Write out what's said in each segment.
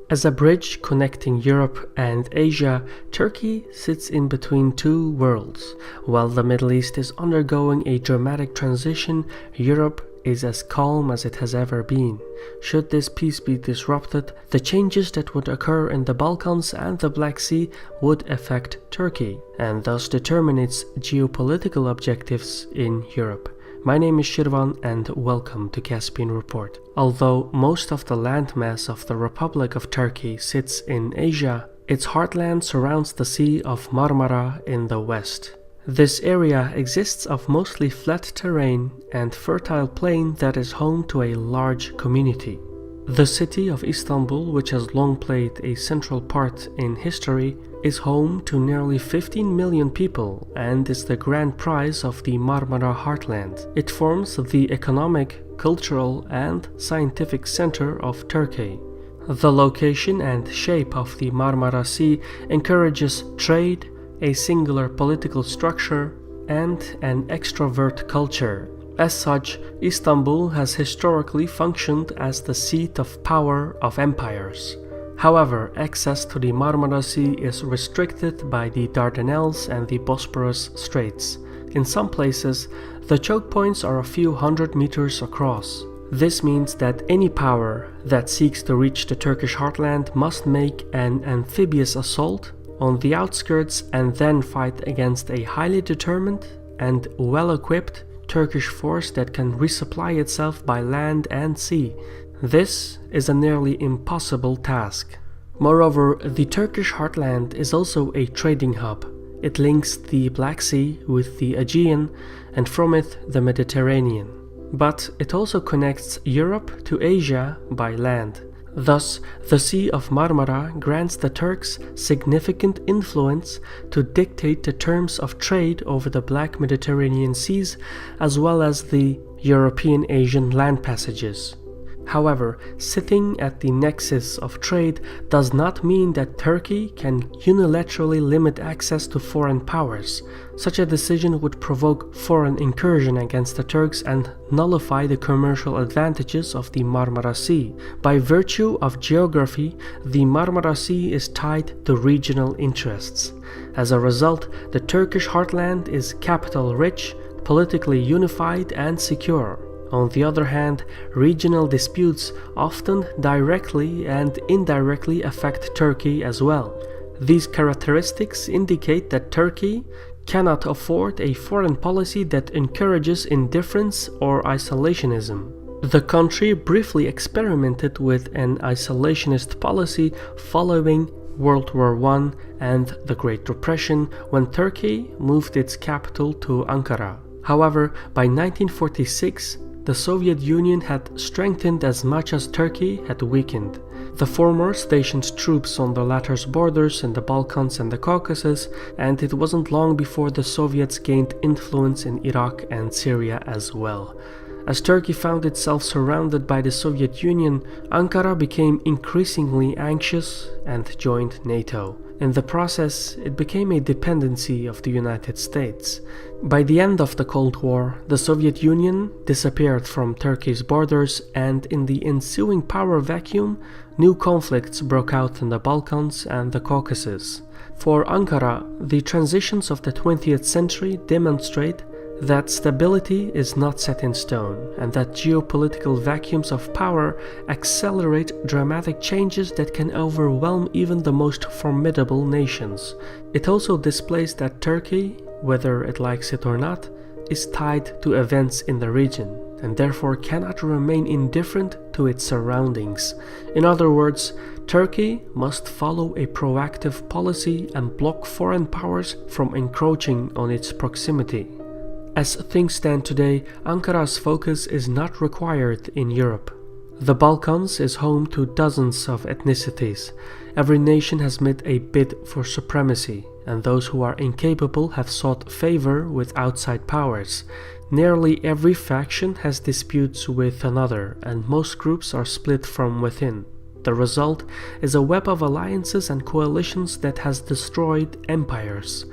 As a bridge connecting Europe and Asia, Turkey sits in between two worlds. While the Middle East is undergoing a dramatic transition, Europe is as calm as it has ever been. Should this peace be disrupted, the changes that would occur in the Balkans and the Black Sea would affect Turkey, and thus determine its geopolitical objectives in Europe. My name is Shirvan and welcome to Caspian Report. Although most of the landmass of the Republic of Turkey sits in Asia, its heartland surrounds the Sea of Marmara in the west. This area exists of mostly flat terrain and fertile plain that is home to a large community. The city of Istanbul, which has long played a central part in history, is home to nearly 15 million people and is the grand prize of the Marmara heartland. It forms the economic, cultural, and scientific center of Turkey. The location and shape of the Marmara Sea encourages trade, a singular political structure, and an extrovert culture. As such, Istanbul has historically functioned as the seat of power of empires. However, access to the Marmara Sea is restricted by the Dardanelles and the Bosporus Straits. In some places, the choke points are a few hundred meters across. This means that any power that seeks to reach the Turkish heartland must make an amphibious assault on the outskirts and then fight against a highly determined and well-equipped Turkish force that can resupply itself by land and sea. This is a nearly impossible task. Moreover, the Turkish heartland is also a trading hub. It links the Black Sea with the Aegean and from it the Mediterranean. But it also connects Europe to Asia by land. Thus, the Sea of Marmara grants the Turks significant influence to dictate the terms of trade over the Black Mediterranean seas as well as the European-Asian land passages. However, sitting at the nexus of trade does not mean that Turkey can unilaterally limit access to foreign powers. Such a decision would provoke foreign incursion against the Turks and nullify the commercial advantages of the Marmara Sea. By virtue of geography, the Marmara Sea is tied to regional interests. As a result, the Turkish heartland is capital-rich, politically unified and secure. On the other hand, regional disputes often directly and indirectly affect Turkey as well. These characteristics indicate that Turkey cannot afford a foreign policy that encourages indifference or isolationism. The country briefly experimented with an isolationist policy following World War I and the Great Depression when Turkey moved its capital to Ankara. However, by 1946, the Soviet Union had strengthened as much as Turkey had weakened. The former stationed troops on the latter's borders in the Balkans and the Caucasus, and it wasn't long before the Soviets gained influence in Iraq and Syria as well. As Turkey found itself surrounded by the Soviet Union, Ankara became increasingly anxious and joined NATO. In the process, it became a dependency of the United States. By the end of the Cold War, the Soviet Union disappeared from Turkey's borders, and in the ensuing power vacuum, new conflicts broke out in the Balkans and the Caucasus. For Ankara, the transitions of the 20th century demonstrate that stability is not set in stone, and that geopolitical vacuums of power accelerate dramatic changes that can overwhelm even the most formidable nations. It also displays that Turkey, whether it likes it or not, is tied to events in the region, and therefore cannot remain indifferent to its surroundings. In other words, Turkey must follow a proactive policy and block foreign powers from encroaching on its proximity. As things stand today, Ankara's focus is not required in Europe. The Balkans is home to dozens of ethnicities. Every nation has made a bid for supremacy, and those who are incapable have sought favor with outside powers. Nearly every faction has disputes with another, and most groups are split from within. The result is a web of alliances and coalitions that has destroyed empires.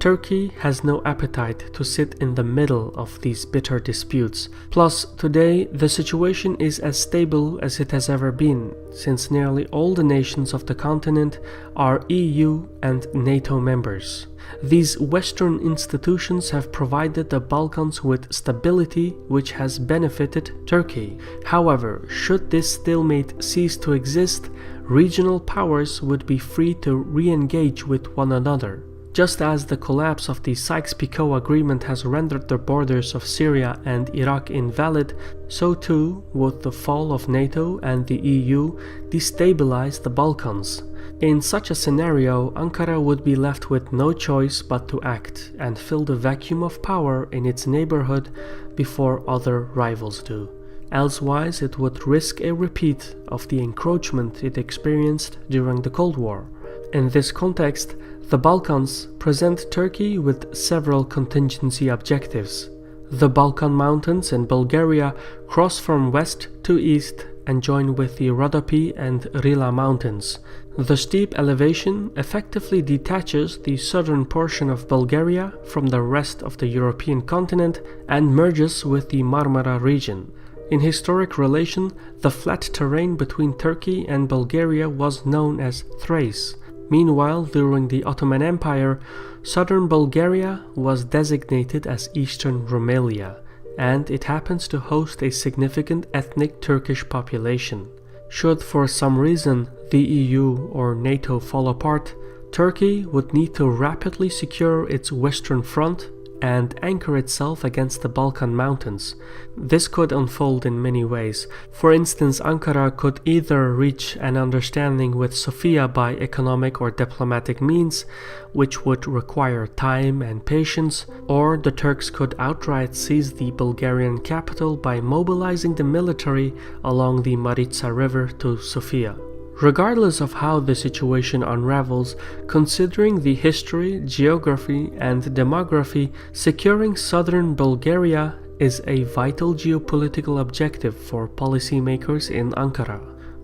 Turkey has no appetite to sit in the middle of these bitter disputes. Plus, today the situation is as stable as it has ever been, since nearly all the nations of the continent are EU and NATO members. These Western institutions have provided the Balkans with stability, which has benefited Turkey. However, should this stalemate cease to exist, regional powers would be free to re-engage with one another. Just as the collapse of the Sykes-Picot Agreement has rendered the borders of Syria and Iraq invalid, so too would the fall of NATO and the EU destabilize the Balkans. In such a scenario, Ankara would be left with no choice but to act and fill the vacuum of power in its neighborhood before other rivals do. Elsewise, it would risk a repeat of the encroachment it experienced during the Cold War. In this context, the Balkans present Turkey with several contingency objectives. The Balkan Mountains in Bulgaria cross from west to east and join with the Rhodope and Rila Mountains. The steep elevation effectively detaches the southern portion of Bulgaria from the rest of the European continent and merges with the Marmara region. In historic relation, the flat terrain between Turkey and Bulgaria was known as Thrace. Meanwhile, during the Ottoman Empire, southern Bulgaria was designated as Eastern Rumelia, and it happens to host a significant ethnic Turkish population. Should for some reason the EU or NATO fall apart, Turkey would need to rapidly secure its western front and anchor itself against the Balkan Mountains. This could unfold in many ways. For instance, Ankara could either reach an understanding with Sofia by economic or diplomatic means, which would require time and patience, or the Turks could outright seize the Bulgarian capital by mobilizing the military along the Maritsa River to Sofia. Regardless of how the situation unravels, considering the history, geography, and demography, securing southern Bulgaria is a vital geopolitical objective for policymakers in Ankara.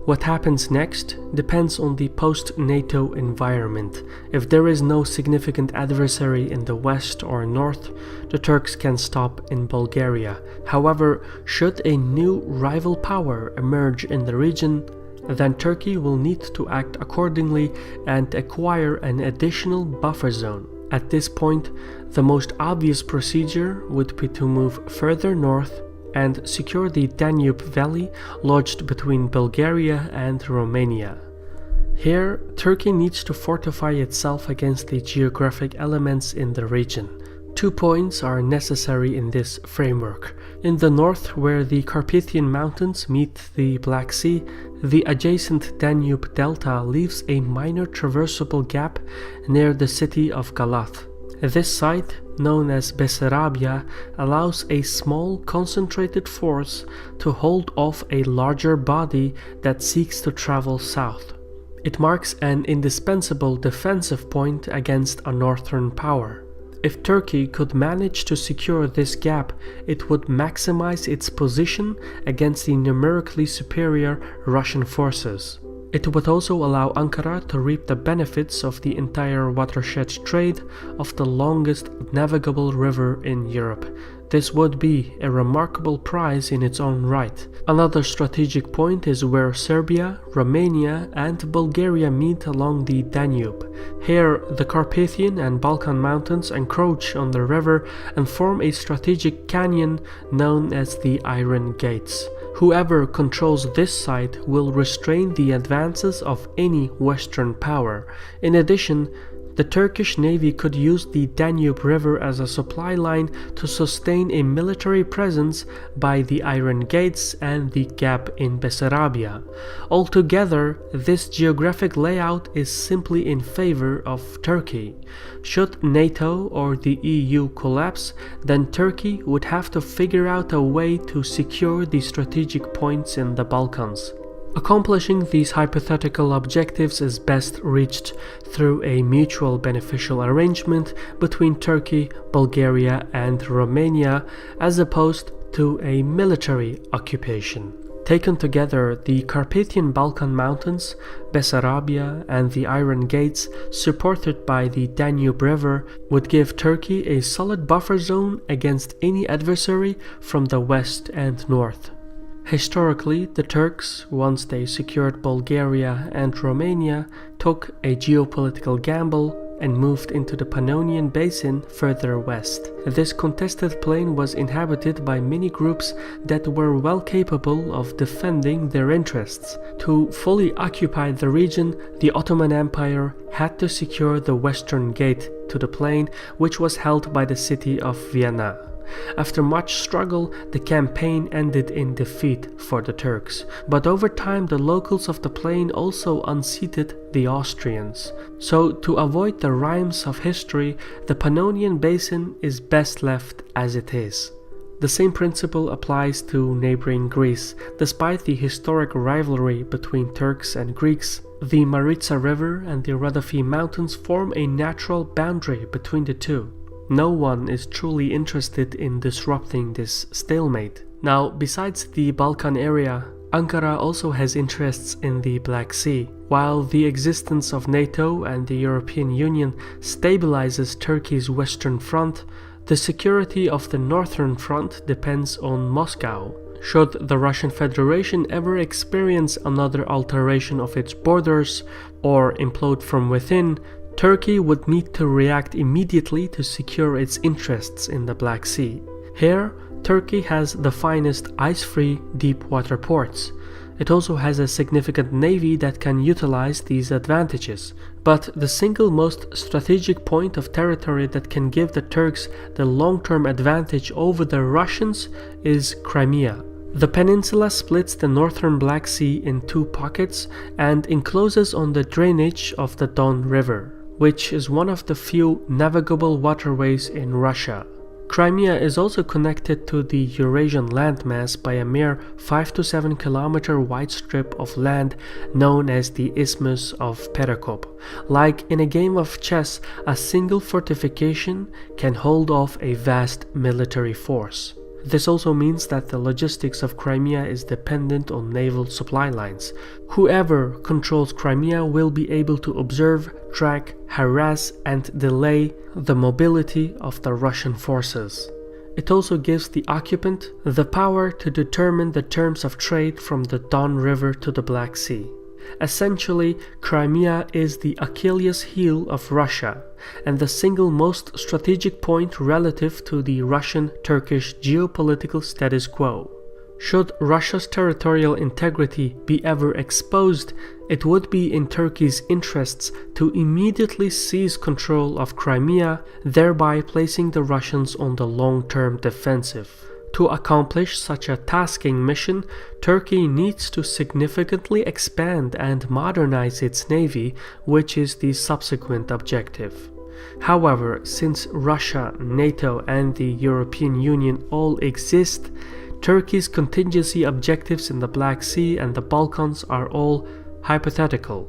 What happens next depends on the post-NATO environment. If there is no significant adversary in the west or north, the Turks can stop in Bulgaria. However, should a new rival power emerge in the region, then Turkey will need to act accordingly and acquire an additional buffer zone. At this point, the most obvious procedure would be to move further north and secure the Danube Valley lodged between Bulgaria and Romania. Here, Turkey needs to fortify itself against the geographic elements in the region. 2 points are necessary in this framework. In the north, where the Carpathian Mountains meet the Black Sea, the adjacent Danube Delta leaves a minor traversable gap near the city of Galat. This site, known as Bessarabia, allows a small concentrated force to hold off a larger body that seeks to travel south. It marks an indispensable defensive point against a northern power. If Turkey could manage to secure this gap, it would maximize its position against the numerically superior Russian forces. It would also allow Ankara to reap the benefits of the entire watershed trade of the longest navigable river in Europe. This would be a remarkable prize in its own right. Another strategic point is where Serbia, Romania, and Bulgaria meet along the Danube. Here, the Carpathian and Balkan Mountains encroach on the river and form a strategic canyon known as the Iron Gates. Whoever controls this site will restrain the advances of any Western power. In addition, the Turkish Navy could use the Danube River as a supply line to sustain a military presence by the Iron Gates and the gap in Bessarabia. Altogether, this geographic layout is simply in favor of Turkey. Should NATO or the EU collapse, then Turkey would have to figure out a way to secure the strategic points in the Balkans. Accomplishing these hypothetical objectives is best reached through a mutual beneficial arrangement between Turkey, Bulgaria, and Romania, as opposed to a military occupation. Taken together, the Carpathian Balkan Mountains, Bessarabia, and the Iron Gates, supported by the Danube River, would give Turkey a solid buffer zone against any adversary from the west and north. Historically, the Turks, once they secured Bulgaria and Romania, took a geopolitical gamble and moved into the Pannonian Basin further west. This contested plain was inhabited by many groups that were well capable of defending their interests. To fully occupy the region, the Ottoman Empire had to secure the western gate to the plain, which was held by the city of Vienna. After much struggle, the campaign ended in defeat for the Turks, but over time the locals of the plain also unseated the Austrians. So, to avoid the rhymes of history, the Pannonian Basin is best left as it is. The same principle applies to neighboring Greece. Despite the historic rivalry between Turks and Greeks, the Maritsa River and the Rhodope Mountains form a natural boundary between the two. No one is truly interested in disrupting this stalemate. Now, besides the Balkan area, Ankara also has interests in the Black Sea. While the existence of NATO and the European Union stabilizes Turkey's western front, the security of the northern front depends on Moscow. Should the Russian Federation ever experience another alteration of its borders or implode from within, Turkey would need to react immediately to secure its interests in the Black Sea. Here, Turkey has the finest ice-free deep-water ports. It also has a significant navy that can utilize these advantages. But the single most strategic point of territory that can give the Turks the long-term advantage over the Russians is Crimea. The peninsula splits the northern Black Sea in two pockets and encloses on the drainage of the Don River, which is one of the few navigable waterways in Russia. Crimea is also connected to the Eurasian landmass by a mere 5 to 7 kilometer wide strip of land known as the Isthmus of Perekop. Like in a game of chess, a single fortification can hold off a vast military force. This also means that the logistics of Crimea is dependent on naval supply lines. Whoever controls Crimea will be able to observe, track, harass, and delay the mobility of the Russian forces. It also gives the occupant the power to determine the terms of trade from the Don River to the Black Sea. Essentially, Crimea is the Achilles heel of Russia and the single most strategic point relative to the Russian-Turkish geopolitical status quo. Should Russia's territorial integrity be ever exposed, it would be in Turkey's interests to immediately seize control of Crimea, thereby placing the Russians on the long-term defensive. To accomplish such a tasking mission, Turkey needs to significantly expand and modernize its navy, which is the subsequent objective. However, since Russia, NATO, and the European Union all exist, Turkey's contingency objectives in the Black Sea and the Balkans are all hypothetical.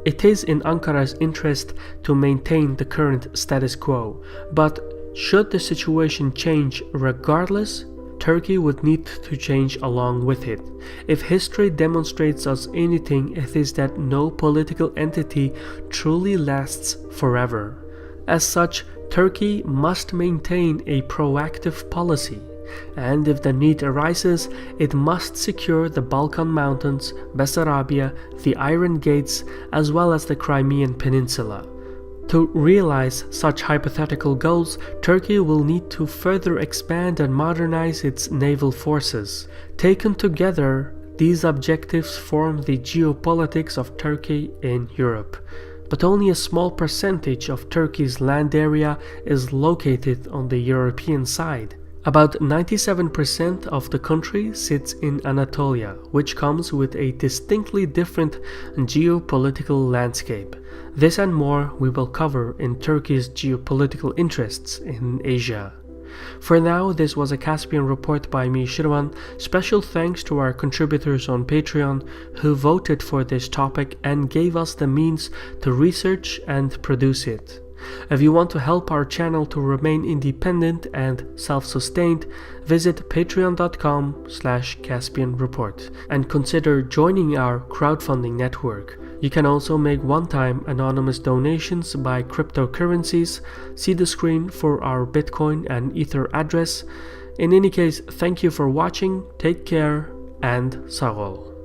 It is in Ankara's interest to maintain the current status quo, but should the situation change regardless, Turkey would need to change along with it. If history demonstrates us anything, it is that no political entity truly lasts forever. As such, Turkey must maintain a proactive policy, and if the need arises, it must secure the Balkan Mountains, Bessarabia, the Iron Gates, as well as the Crimean Peninsula. To realize such hypothetical goals, Turkey will need to further expand and modernize its naval forces. Taken together, these objectives form the geopolitics of Turkey in Europe. But only a small percentage of Turkey's land area is located on the European side. About 97% of the country sits in Anatolia, which comes with a distinctly different geopolitical landscape. This and more we will cover in Turkey's geopolitical interests in Asia. For now, this was a Caspian report by me, Shirvan. Special thanks to our contributors on Patreon who voted for this topic and gave us the means to research and produce it. If you want to help our channel to remain independent and self-sustained, visit patreon.com/Caspian Report and consider joining our crowdfunding network. You can also make one-time anonymous donations by cryptocurrencies. See the screen for our Bitcoin and Ether address. In any case, thank you for watching, take care, and Sarol.